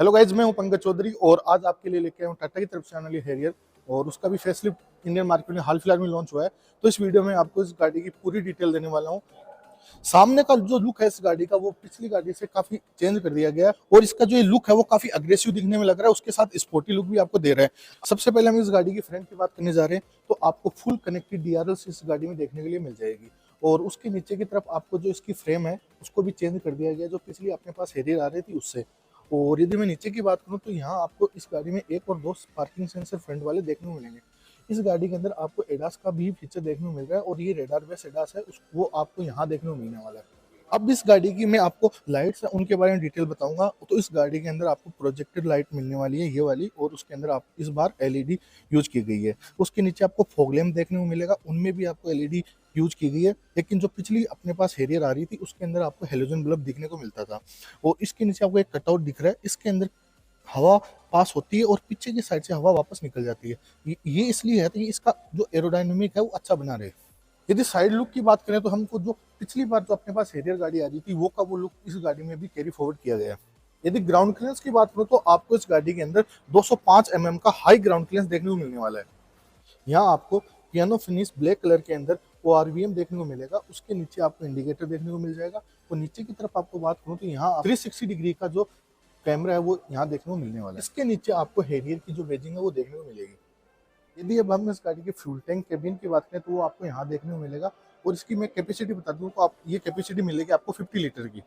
Hello guys, मैं हूं पंकज चौधरी और आज आपके लिए लेके आया हूं टाटा की तरफ से आने वाली हैरियर और उसका भी फेसलिफ्ट इंडियन मार्केट में हाल फिलहाल में लॉन्च हुआ है। तो इस वीडियो में आपको इस गाड़ी की पूरी डिटेल देने वाला हूं। सामने का जो लुक है इस गाड़ी का वो पिछली गाड़ी से काफी चेंज कर दिया गया है और इसका जो ये लुक है वो काफी अग्रेसिव दिखने में लग रहा है। उसके साथ स्पोर्टी लुक भी आपको दे रहा है। सबसे पहले हम इस गाड़ी की फ्रंट की बात करने जा रहे हैं तो आपको फुल कनेक्टेड डीआरएल इस गाड़ी में देखने के लिए मिल जाएगी और उसके नीचे की तरफ आपको जो इसकी फ्रेम है उसको भी चेंज कर दिया गया, जो पिछली अपने पास हैरियर आ रही थी उससे। और यदि मैं नीचे की बात करूं तो यहाँ आपको इस गाड़ी में एक और दो पार्किंग सेंसर फ्रंट वाले देखने को मिलेंगे। इस गाड़ी के अंदर आपको एडास का भी फीचर देखने को मिल रहा है और ये रेडार बेस एडास है वो आपको यहाँ देखने को मिलने वाला है। अब इस गाड़ी की मैं आपको लाइट्स है उनके बारे में डिटेल बताऊंगा। तो इस गाड़ी के अंदर आपको प्रोजेक्टेड लाइट मिलने वाली है ये वाली, और उसके अंदर आप इस बार एलईडी यूज की गई है। उसके नीचे आपको फॉग लैम्प देखने को मिलेगा, उनमें भी आपको एलईडी यूज की गई है। लेकिन जो पिछली अपने पास हैरियर आ रही थी उसके अंदर आपको हेलोजन बल्ब दिखने को मिलता था। और इसके नीचे आपको एक कटआउट दिख रहा है, इसके अंदर हवा पास होती है और पीछे की साइड से हवा वापस निकल जाती है। ये इसलिए है कि इसका जो एरोडायनेमिक है वो अच्छा बना रहे। यदि साइड लुक की बात करें तो हमको जो पिछली बार जो अपने पास हैरियर गाड़ी आ रही थी वो का वो लुक इस गाड़ी में भी कैरी फॉरवर्ड किया गया है। यदि ग्राउंड क्लियरेंस की बात करूं तो आपको इस गाड़ी के अंदर 205 mm का हाई ग्राउंड क्लियरेंस देखने को मिलने वाला है। यहाँ आपको पियानो फिनिश ब्लैक कलर के अंदर वो आरवीएम देखने को मिलेगा। उसके नीचे आपको इंडिकेटर देखने को मिल जाएगा और नीचे की तरफ आपको बात करूं तो यहाँ 360 डिग्री का जो कैमरा है वो यहाँ देखने को मिलने वाला है। इसके नीचे आपको हैरियर की जो वेजिंग है वो देखने को मिलेगी। यदि अब हम इस गाड़ी के फ्यूल टैंक केबिन की बात करें तो वो आपको यहाँ देखने को मिलेगा और इसकी मैं कैपेसिटी बता दूं तो आप ये कैपेसिटी मिलेगी आपको 50 लीटर की।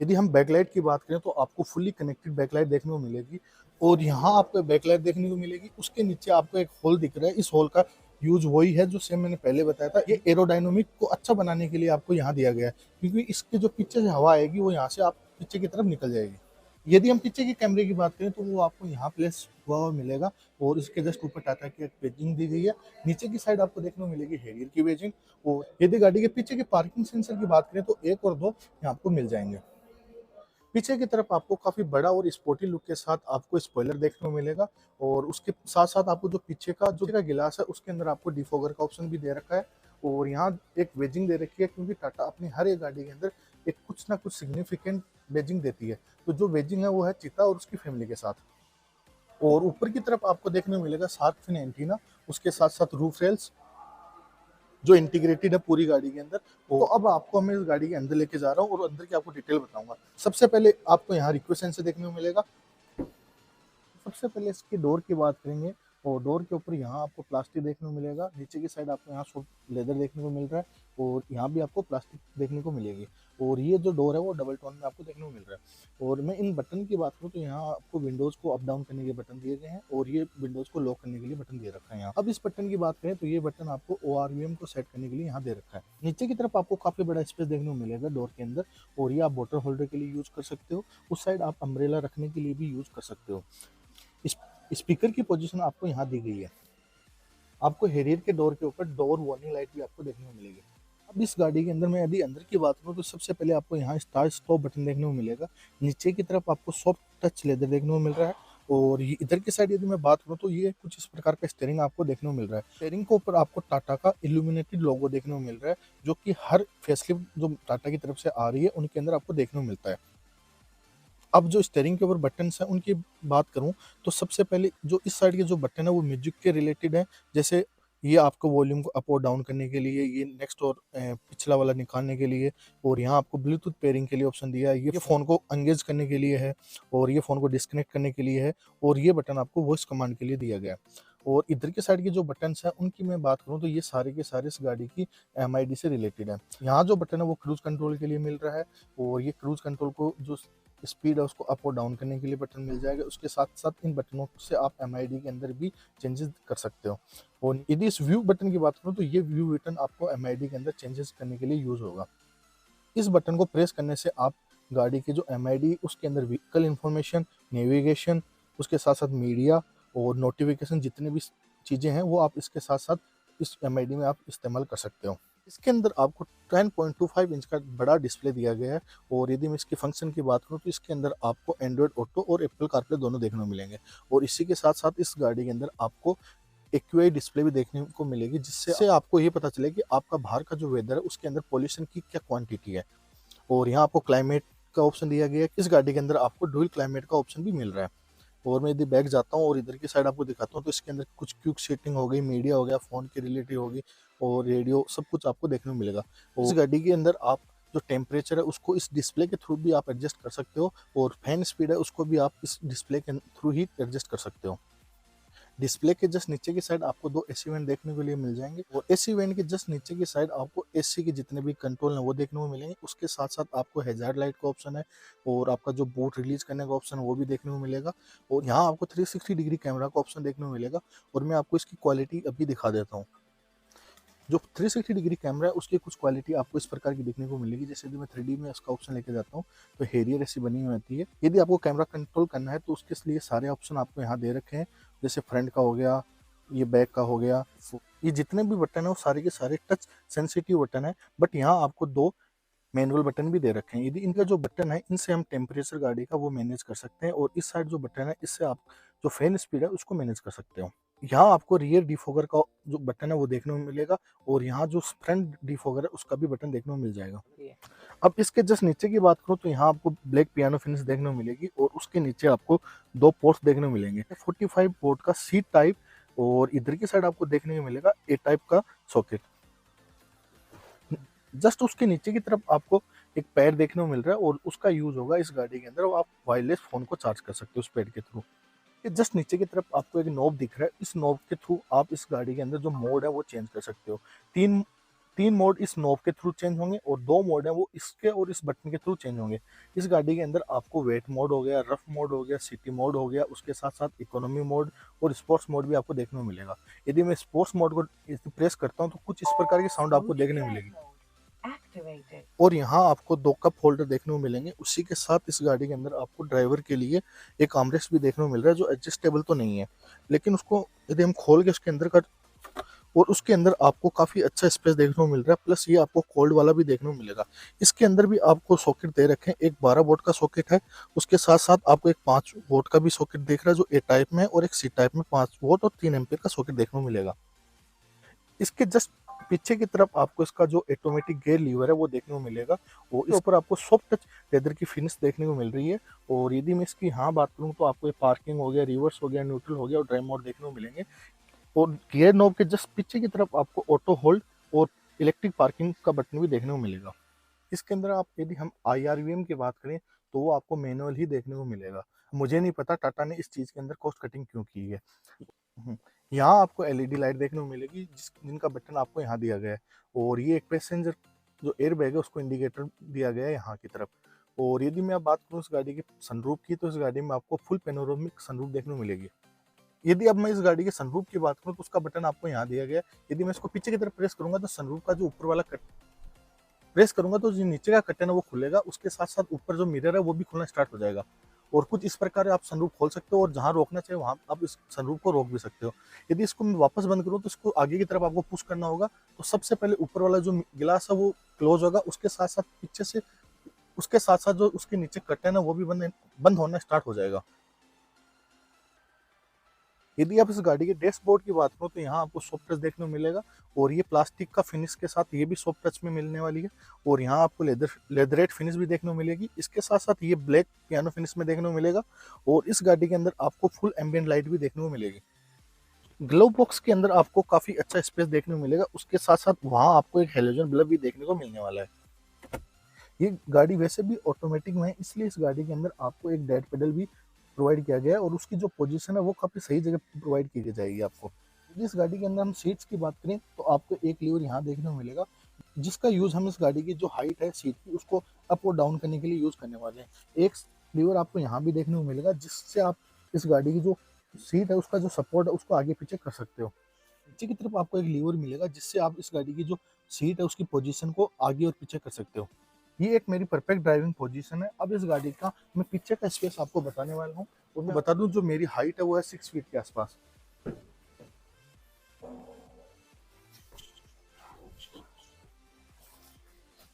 यदि हम बैकलाइट की बात करें तो आपको फुल्ली कनेक्टेड बैकलाइट देखने को मिलेगी और यहाँ आपको बैकलाइट देखने को मिलेगी। उसके नीचे आपको एक होल दिख रहा है, इस होल का यूज वही है जो सेम मैंने पहले बताया था। ये एरोडायनामिक को अच्छा बनाने के लिए आपको यहाँ दिया गया है, क्योंकि इसके जो पीछे से हवा आएगी वो यहाँ से आप पीछे की तरफ निकल जाएगी। यदि हम पीछे के कैमरे की बात करें तो वो आपको यहाँ प्लेस हुआ हुआ मिलेगा और इसके जस्ट ऊपर टाटा की एक पेजिंग दी गई है। नीचे की साइड आपको देखने को मिलेगी हैरियर की पेजिंग। और यदि गाड़ी के पीछे के पार्किंग सेंसर की बात करें तो एक और दो यहाँ आपको मिल जाएंगे। पीछे की तरफ आपको काफी बड़ा और स्पोर्टी लुक के साथ आपको स्पॉइलर देखने को मिलेगा और उसके साथ साथ आपको जो पीछे का गिलास है उसके अंदर आपको डिफॉगर का ऑप्शन भी दे रखा है। और यहाँ एक वेजिंग दे रखी है, क्योंकि टाटा अपनी हर एक गाड़ी के अंदर एक कुछ ना कुछ सिग्निफिकेंट वेजिंग देती है। तो जो वेजिंग है वो है चीता और उसकी फैमिली के साथ। और ऊपर की तरफ आपको देखने को मिलेगा शार्क फिन एंटीना, उसके साथ साथ रूफ रेल्स जो इंटीग्रेटेड है पूरी गाड़ी के अंदर। तो अब आपको मैं इस गाड़ी के अंदर लेके जा रहा हूँ और अंदर की आपको डिटेल बताऊंगा। सबसे पहले आपको यहाँ रिक्वेस्ट सेंसर देखने को मिलेगा। सबसे पहले इसकी डोर की बात करेंगे और डोर के ऊपर यहाँ आपको प्लास्टिक देखने को मिलेगा। नीचे की साइड आपको यहाँ सॉफ्ट लेदर देखने को मिल रहा है और यहाँ भी आपको प्लास्टिक देखने को मिलेगी। और ये जो डोर है वो डबल टोन में आपको देखने को मिल रहा है। और मैं इन बटन की बात करूँ तो यहाँ आपको विंडोज को अप डाउन करने के बटन दिए गए हैं और ये विंडोज को लॉक करने के लिए बटन दे रखा है यहाँ। अब इस बटन की बात करें तो ये बटन आपको ORVM को सेट करने के लिए यहाँ दे रखा है। नीचे की तरफ आपको काफी बड़ा स्पेस देखने को मिलेगा डोर के अंदर और ये आप बोतल होल्डर के लिए यूज कर सकते हो। उस साइड आप अम्ब्रेला रखने के लिए भी यूज कर सकते हो। स्पीकर की पोजीशन आपको यहाँ दी गई है। आपको हैरियर के डोर के ऊपर डोर वार्निंग लाइट भी आपको देखने को मिलेगी। अब इस गाड़ी के अंदर मैं यदि अंदर की बात करूँ तो सबसे पहले आपको यहाँ स्टार्ट स्टॉप बटन देखने को मिलेगा। नीचे की तरफ आपको सॉफ्ट टच लेदर देखने को मिल रहा है और ये इधर की साइड यदि मैं बात करूँ तो ये कुछ इस प्रकार का स्टीयरिंग आपको देखने को मिल रहा है। स्टीयरिंग के ऊपर आपको टाटा का इल्यूमिनेटेड लोगो देखने को मिल रहा है, जो कि हर फेसलिफ्ट जो टाटा की तरफ से आ रही है उनके अंदर आपको देखने को मिलता है। अब जो स्टीयरिंग के ऊपर बटन्स हैं उनकी बात करूं तो सबसे पहले जो इस साइड के जो बटन है वो म्यूजिक के रिलेटेड है। जैसे ये आपको वॉल्यूम को अप और डाउन करने के लिए, ये नेक्स्ट और पिछला वाला निकालने के लिए, और यहाँ आपको ब्लूटूथ पेयरिंग के लिए ऑप्शन दिया है। ये फ़ोन को एंगेज करने के लिए है और ये फ़ोन को डिस्कनेक्ट करने के लिए है और ये बटन आपको वॉइस कमांड के लिए दिया गया है। और इधर के साइड के जो बटन्स हैं उनकी मैं बात करूँ तो ये सारे के सारे इस गाड़ी की MID से रिलेटेड है। यहाँ जो बटन है वो क्रूज कंट्रोल के लिए मिल रहा है और ये क्रूज कंट्रोल को जो स्पीड है उसको अप और डाउन करने के लिए बटन मिल जाएगा। उसके साथ साथ इन बटनों से आप MID के अंदर भी चेंजेस कर सकते हो। और यदि इस व्यू बटन की बात करूँ तो ये व्यू बटन आपको MID के अंदर चेंजेस करने के लिए यूज होगा। इस बटन को प्रेस करने से आप गाड़ी की जो MID उसके अंदर व्हीकल इंफॉर्मेशन, नेविगेशन, उसके साथ साथ मीडिया और नोटिफिकेशन जितनी भी चीज़ें हैं वो आप इसके साथ साथ इस MID में आप इस्तेमाल कर सकते हो। इसके अंदर आपको 10.25 इंच का बड़ा डिस्प्ले दिया गया है और यदि मैं इसके फंक्शन की बात करूँ तो इसके अंदर आपको एंड्रॉयड ऑटो और एप्पल कारप्ले दोनों देखने को मिलेंगे। और इसी के साथ साथ इस गाड़ी के अंदर आपको एक्यूआई डिस्प्ले भी देखने को मिलेगी, जिससे आपको ये पता चले कि आपका बाहर का जो वेदर है उसके अंदर पॉल्यूशन की क्या क्वांटिटी है। और यहाँ आपको क्लाइमेट का ऑप्शन दिया गया है। इस गाड़ी के अंदर आपको डुअल क्लाइमेट का ऑप्शन भी मिल रहा है। और मैं यदि बैक जाता हूँ और इधर की साइड आपको दिखाता हूँ तो इसके अंदर कुछ क्विक सेटिंग हो गई, मीडिया हो गया, फ़ोन की रिलेटिव होगी और रेडियो, सब कुछ आपको देखने को मिलेगा। और इस गाड़ी के अंदर आप जो टेम्परेचर है उसको इस डिस्प्ले के थ्रू भी आप एडजस्ट कर सकते हो और फैन स्पीड है उसको भी आप इस डिस्प्ले के थ्रू ही एडजस्ट कर सकते हो। डिस्प्ले के जस्ट नीचे की साइड आपको दो एसी वेंट देखने के लिए मिल जाएंगे और एसी वेंट के जस्ट नीचे की साइड आपको एसी के जितने भी कंट्रोल हैं वो देखने को मिलेंगे। उसके साथ साथ आपको हैजार्ड लाइट का ऑप्शन है और आपका जो बूट रिलीज करने का ऑप्शन है वो भी देखने को मिलेगा। और यहाँ आपको 360 डिग्री कैमरा का ऑप्शन देखने को मिलेगा। और मैं आपको इसकी क्वालिटी अभी दिखा देता हूँ। जो 360 डिग्री कैमरा है उसकी कुछ क्वालिटी आपको इस प्रकार की देखने को मिलेगी। जैसे यदि मैं 3D में इसका ऑप्शन लेके जाता हूँ तो हेरियर ऐसी बनी हुई आती है। यदि आपको कैमरा कंट्रोल करना है तो उसके लिए सारे ऑप्शन आपको यहाँ दे रखे हैं। जैसे फ्रंट का हो गया, ये बैक का हो गया, ये जितने भी बटन है वो सारे के सारे टच सेंसिटिव बटन है। बट यहाँ आपको दो मैनुअल बटन भी दे रखे हैं। यदि इनका जो बटन है इनसे हम टेम्परेचर गाड़ी का वो मैनेज कर सकते हैं और इस साइड जो बटन है इससे आप जो फैन स्पीड है उसको मैनेज कर सकते हो। यहाँ आपको रियर डिफोगर का जो बटन है वो देखने को मिलेगा और यहाँ जो फ्रंट डिफोगर है उसका भी बटन देखने को मिल जाएगा। अब इसके जस्ट नीचे की बात करूँ तो यहाँ आपको ब्लैक पियानो फिनिश देखने को मिलेगी और उसके नीचे आपको दो पोर्ट्स देखने को मिलेंगे, 45 पोर्ट का सी टाइप और इधर की साइड आपको देखने को मिलेगा ए टाइप का सॉकेट। जस्ट उसके नीचे की तरफ आपको एक पैड देखने को मिल रहा है और उसका यूज होगा इस गाड़ी के अंदर और आप वायरलेस फोन को चार्ज कर सकते हो उस पैड के थ्रू। ये जस्ट नीचे की तरफ आपको एक नॉब दिख रहा है, इस नॉब के थ्रू आप इस गाड़ी के अंदर जो मोड है वो चेंज कर सकते हो। तीन तीन मोड इस नॉब के थ्रू चेंज होंगे और दो मोड है वो इसके और इस बटन के थ्रू चेंज होंगे। इस गाड़ी के अंदर आपको वेट मोड हो गया, रफ मोड हो गया, सिटी मोड हो गया, उसके साथ साथ इकोनॉमी मोड और स्पोर्ट्स मोड भी आपको देखने को मिलेगा। यदि मैं स्पोर्ट्स मोड को प्रेस करता हूँ तो कुछ इस प्रकार की साउंड आपको देखने को मिलेगी और यहाँ आपको दो कप होल्डर देखने को मिलेंगे। उसी के साथ इस गाड़ी के अंदर आपको ड्राइवर के लिए एक आर्मरेस्ट भी देखने को मिल रहा है जो एडजस्टेबल तो नहीं है, लेकिन उसको यदि हम खोल के उसके अंदर का और उसके अंदर आपको काफ़ी अच्छा स्पेस देखने को मिल रहा है। प्लस ये आपको कोल्ड वाला भी देखने को मिलेगा। इसके अंदर भी आपको सॉकेट दे रखे हैं, एक 12 वोल्ट का सॉकेट है, उसके साथ साथ आपको एक 5 वोल्ट का भी सॉकेट देख रहा है जो ए टाइप में है और एक सी टाइप में 5 वोल्ट और 3 एम्पियर का सॉकेट देखने को मिलेगा। इसके जस्ट पीछे की तरफ आपको इसका जो ऑटोमेटिक गियर लीवर है वो देखने को मिलेगा और इसके ऊपर आपको सॉफ्ट टच लेदर की फिनिश देखने को मिल रही है। और यदि मैं इसकी हाँ बात करूँ तो आपको ये पार्किंग हो गया, रिवर्स हो गया, न्यूट्रल हो गया और ड्राइव मोड देखने को मिलेंगे। और गियर नॉब के जस्ट पीछे की तरफ आपको ऑटो होल्ड और इलेक्ट्रिक पार्किंग का बटन भी देखने को मिलेगा। इसके अंदर आप यदि हम IRVM की बात करें तो वो आपको मैनुअल ही देखने को मिलेगा। मुझे नहीं पता टाटा ने इस चीज़ के अंदर कॉस्ट कटिंग क्यों की है। यहाँ आपको LED लाइट देखने को मिलेगी जिनका बटन आपको यहाँ दिया गया है और ये एक पैसेंजर जो एयर बैग है उसको इंडिकेटर दिया गया है यहाँ की तरफ। और यदि मैं आप बात करूँ इस गाड़ी के सनरूफ की तो इस गाड़ी में आपको फुल पेनोरामिक सनरूफ देखने को मिलेगी। यदि अब मैं इस गाड़ी के सनरूफ की बात करूँ तो उसका बटन आपको यहाँ दिया गया है। यदि मैं इसको पीछे की तरफ प्रेस करूंगा तो सनरूफ का जो ऊपर वाला कट प्रेस करूंगा तो जो नीचे का कर्टन है वो खुलेगा, उसके साथ साथ ऊपर जो मिरर है वो भी खुलना स्टार्ट हो जाएगा। और कुछ इस प्रकार आप सनरूफ खोल सकते हो और जहां रोकना चाहिए वहां आप इस सनरूफ को रोक भी सकते हो। यदि इसको मैं वापस बंद करूँ तो इसको आगे की तरफ आपको पुश करना होगा तो सबसे पहले ऊपर वाला जो गिलास है वो क्लोज होगा, उसके साथ साथ पीछे से उसके साथ साथ जो उसके नीचे कर्टन है वो भी बंद होना स्टार्ट हो जाएगा। यदि आप इस गाड़ी के डैशबोर्ड की बात करो तो यहाँ आपको सॉफ्ट टच देखने को मिलेगा और ये प्लास्टिक का फिनिश के साथ ये भी सॉफ्ट टच में मिलने वाली है। और यहाँ आपको लेदरेट फिनिश भी देखने को मिलेगी, इसके साथ साथ ये ब्लैक पियानो फिनिश में देखने को मिलेगा। और इस गाड़ी के अंदर आपको फुल एम्बियंट लाइट भी देखने को मिलेगी। ग्लव बॉक्स के अंदर आपको काफी अच्छा स्पेस देखने को मिलेगा, उसके साथ साथ वहाँ आपको एक हेलोजन बल्ब भी देखने को मिलने वाला है। ये गाड़ी वैसे भी ऑटोमेटिक में है इसलिए इस गाड़ी के अंदर आपको एक डेड पेडल भी प्रोवाइड किया गया है और उसकी जो पोजीशन है वो काफ़ी सही जगह प्रोवाइड की जाएगी आपको। यदि इस गाड़ी के अंदर हम सीट्स की बात करें तो आपको एक लीवर यहाँ देखने को मिलेगा जिसका यूज़ हम इस गाड़ी की जो हाइट है सीट की उसको अप और डाउन करने के लिए यूज़ करने वाले हैं। एक लीवर आपको यहाँ भी देखने को मिलेगा जिससे आप इस गाड़ी की जो सीट है उसका जो सपोर्ट है उसको आगे पीछे कर सकते हो। नीचे की तरफ आपको एक लीवर मिलेगा जिससे आप इस गाड़ी की जो सीट है उसकी पोजीशन को आगे और पीछे कर सकते हो। ये एक मेरी परफेक्ट ड्राइविंग पोजीशन है। अब इस गाड़ी का मैं पीछे का स्पेस आपको बताने वाला हूँ और मैं बता दूं जो मेरी हाइट है वो है 6 फीट के आसपास।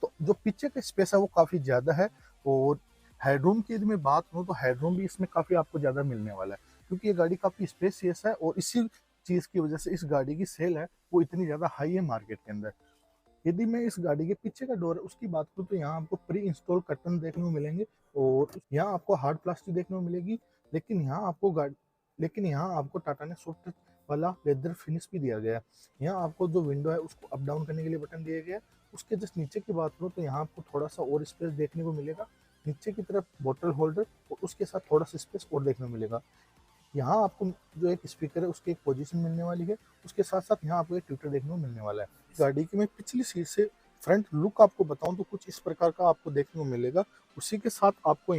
तो जो पीछे का स्पेस है वो काफी ज्यादा है और हेडरूम की यदि मैं बात करूँ तो हेडरूम भी इसमें काफी आपको ज्यादा मिलने वाला है क्योंकि ये गाड़ी काफी स्पेसियस है और इसी चीज की वजह से इस गाड़ी की सेल है वो इतनी ज्यादा हाई है मार्केट के अंदर। यदि मैं इस गाड़ी के पीछे का डोर है उसकी बात करूँ तो यहाँ आपको प्री इंस्टॉल कर्टन देखने को मिलेंगे और यहाँ आपको हार्ड प्लास्टिक देखने को मिलेगी। लेकिन यहाँ आपको टाटा ने सॉफ्ट टच वाला लेदर फिनिश भी दिया गया है। यहाँ आपको जो विंडो है उसको अप डाउन करने के लिए बटन दिया गया है। उसके जस्ट नीचे की बात करूँ तो यहाँ आपको थोड़ा सा और स्पेस देखने को मिलेगा। नीचे की तरफ बोतल होल्डर और उसके साथ थोड़ा सा स्पेस और देखने को मिलेगा। यहाँ आपको जो एक स्पीकर है उसकी एक पोजीशन मिलने वाली है। उसके साथ साथ यहाँ आपको एक ट्विटर देखने को मिलने वाला है। गाड़ी की मैं पिछली सीट से फ्रंट लुक आपको बताऊं तो कुछ इस प्रकार का आपको देखने को मिलेगा। उसी के साथ आपको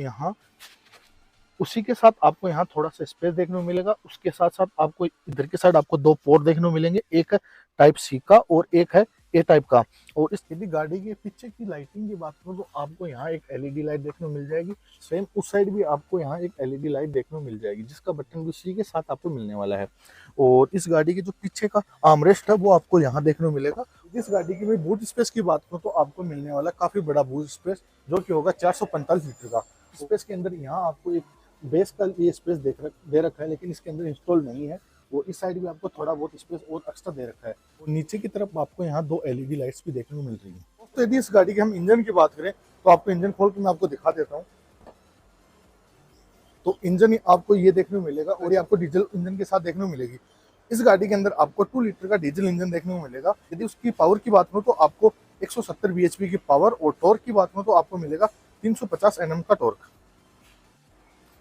यहाँ थोड़ा सा स्पेस देखने को मिलेगा। उसके साथ साथ आपको इधर के साइड आपको दो पोर्ट देखने को मिलेंगे, एक है टाइप सी का और एक है ए टाइप का। और इस यदि गाड़ी के पीछे की लाइटिंग की बात करूँ तो आपको यहाँ एक एलईडी लाइट देखने को मिल जाएगी। सेम उस साइड भी आपको यहाँ एक एलईडी लाइट देखने को मिल जाएगी, जिसका बटन भी उसी के साथ आपको मिलने वाला है। और इस गाड़ी के जो पीछे का आर्मरेस्ट है वो आपको यहाँ देखने को मिलेगा। इस गाड़ी की मैं बूट स्पेस की बात करूँ तो आपको मिलने वाला काफी बड़ा बूट स्पेस, जो कि होगा 445 लीटर का। स्पेस के अंदर यहाँ आपको एक बेस का ये स्पेस दे रखा है, लेकिन इसके अंदर इंस्टॉल नहीं है। और इस साइड भी आपको थोड़ा बहुत स्पेस और एक्स्ट्रा दे रखा है। और नीचे की तरफ आपको यहाँ दो एलईडी लाइट्स भी देखने को मिल रही है। तो यदि इस गाड़ी के हम इंजन की बात करें तो आपको इंजन खोल के मैं आपको दिखा देता हूँ। तो इंजन आपको ये देखने को मिलेगा और ये आपको डीजल इंजन के साथ देखने को मिलेगी। इस गाड़ी के अंदर आपको 2 लीटर का डीजल इंजन देखने को मिलेगा। यदि उसकी पावर की बात करूँ तो आपको 170 bhp की पावर और टॉर्क की बात करूँ तो आपको मिलेगा 350 Nm का टॉर्क।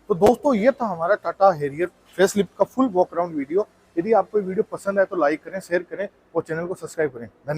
तो दोस्तों ये था हमारा टाटा हैरियर फेसलिफ्ट का फुल वॉक अराउंड वीडियो। यदि आपको वीडियो पसंद आए तो लाइक करें, शेयर करें और चैनल को सब्सक्राइब करें। धन्यवाद।